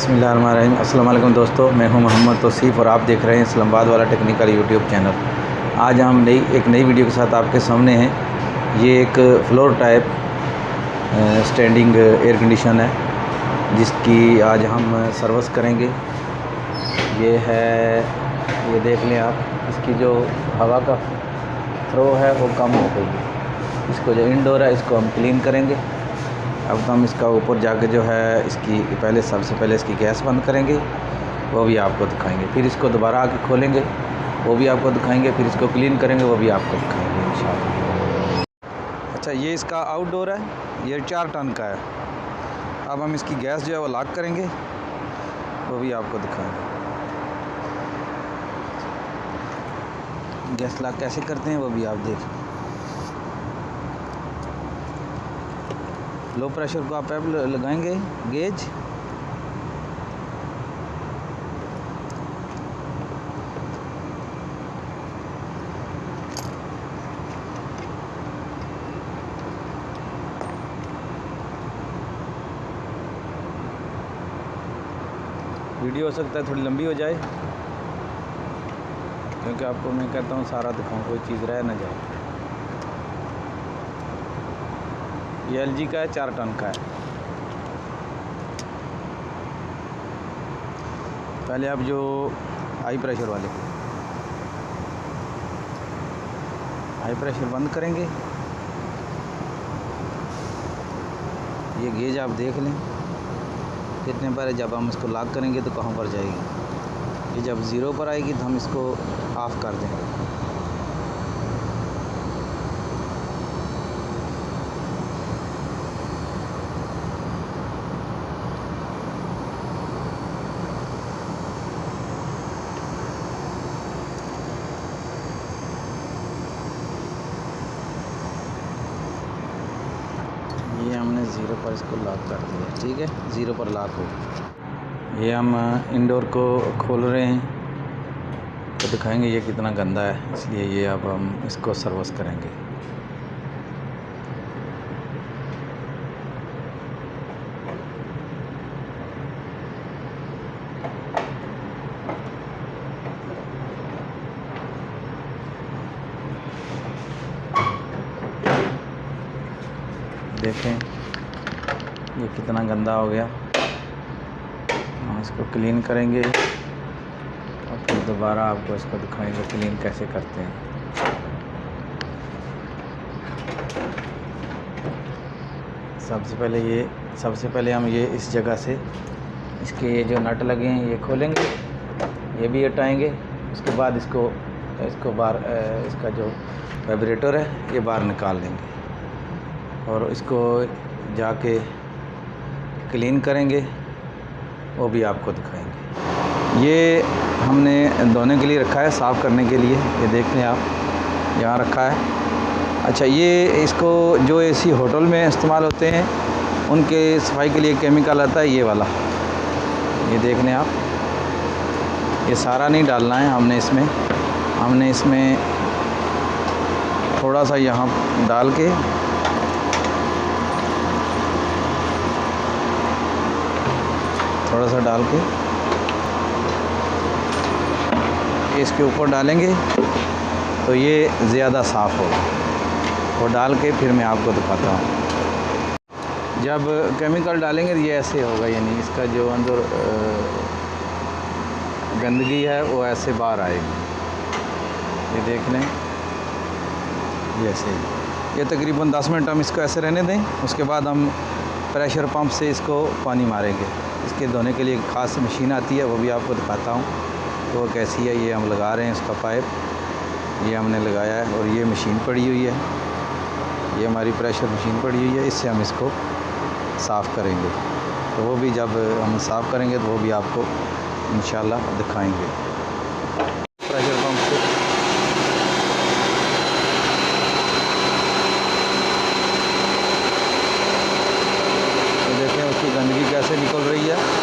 बिस्मिल्लाहिर्रहमानिर्रहीम। अस्सलाम वालेकुम दोस्तों, मैं हूं मोहम्मद तौसीफ़ और आप देख रहे हैं इस्लामाबाद वाला टेक्निकल यूट्यूब चैनल। आज हम एक नई वीडियो के साथ आपके सामने हैं। ये एक floor type standing air condition है जिसकी आज हम सर्विस करेंगे। ये है, ये देख लें आप, इसकी जो हवा का थ्रो है वो कम हो गई है। इसको जो इंडोर है इसको हम क्लीन करेंगे। अब तो हम इसका ऊपर जाके जो है इसकी सबसे पहले इसकी गैस बंद करेंगे, वो भी आपको दिखाएंगे। फिर इसको दोबारा आके खोलेंगे, वो भी आपको दिखाएंगे। फिर इसको क्लीन करेंगे, वो भी आपको दिखाएंगे इंशाल्लाह। अच्छा, ये इसका आउटडोर है, ये 4 टन का है। अब हम इसकी गैस जो है वो लॉक करेंगे, वो भी आपको दिखाएंगे। गैस लॉक कैसे करते हैं वो भी आप देखें। लो प्रेशर को आप पैप लगाएंगे, गेज वीडियो हो सकता है थोड़ी लंबी हो जाए, क्योंकि आपको मैं कहता हूँ सारा दिखाऊँ, कोई चीज़ रह ना जाए। ये LG का है, 4 टन का है। पहले आप जो हाई प्रेशर बंद करेंगे। ये गेज आप देख लें कितने पर है। जब हम इसको लॉक करेंगे तो कहाँ पर जाएगी। ये जब 0 पर आएगी तो हम इसको ऑफ़ कर देंगे। ये हमने 0 पर इसको लॉक कर दिया, ठीक है, 0 पर लॉक हो। ये हम इंडोर को खोल रहे हैं तो दिखाएंगे ये कितना गंदा है, इसलिए ये अब हम इसको सर्विस करेंगे। देखें ये कितना गंदा हो गया। हम इसको क्लीन करेंगे और फिर दोबारा आपको इसको दिखाएंगे क्लीन कैसे करते हैं। सबसे पहले हम ये इस जगह से इसके ये जो नट लगे हैं ये खोलेंगे, ये भी हटाएंगे। उसके बाद इसको बाहर इसका जो वाइब्रेटर है ये बाहर निकाल देंगे और इसको जाके क्लीन करेंगे, वो भी आपको दिखाएंगे। ये हमने धोने के लिए रखा है, साफ़ करने के लिए। ये देख लें आप, यहाँ रखा है। अच्छा, ये इसको जो एसी होटल में इस्तेमाल होते हैं उनके सफाई के लिए केमिकल आता है, ये वाला। ये देख लें आप, ये सारा नहीं डालना है हमने इसमें थोड़ा सा यहाँ डाल के इसके ऊपर डालेंगे तो ये ज़्यादा साफ़ होगा। वो डाल के फिर मैं आपको दिखाता हूँ। जब केमिकल डालेंगे तो ये ऐसे होगा, यानी इसका जो अंदर गंदगी है वो ऐसे बाहर आएगी। ये देख लें, ये ऐसे ही। ये तकरीबन 10 मिनट हम इसको ऐसे रहने दें। उसके बाद हम प्रेशर पंप से इसको पानी मारेंगे। इसके धोने के लिए ख़ास मशीन आती है, वो भी आपको दिखाता हूँ तो वो कैसी है। ये हम लगा रहे हैं उसका पाइप, ये हमने लगाया है और ये मशीन पड़ी हुई है, ये हमारी प्रेशर मशीन पड़ी हुई है। इससे हम इसको साफ़ करेंगे, तो वो भी जब हम साफ़ करेंगे तो वो भी आपको इंशाल्लाह दिखाएंगे। प्रेशर पंप से तो देखें उसकी गंदगी कैसे निकल रही है।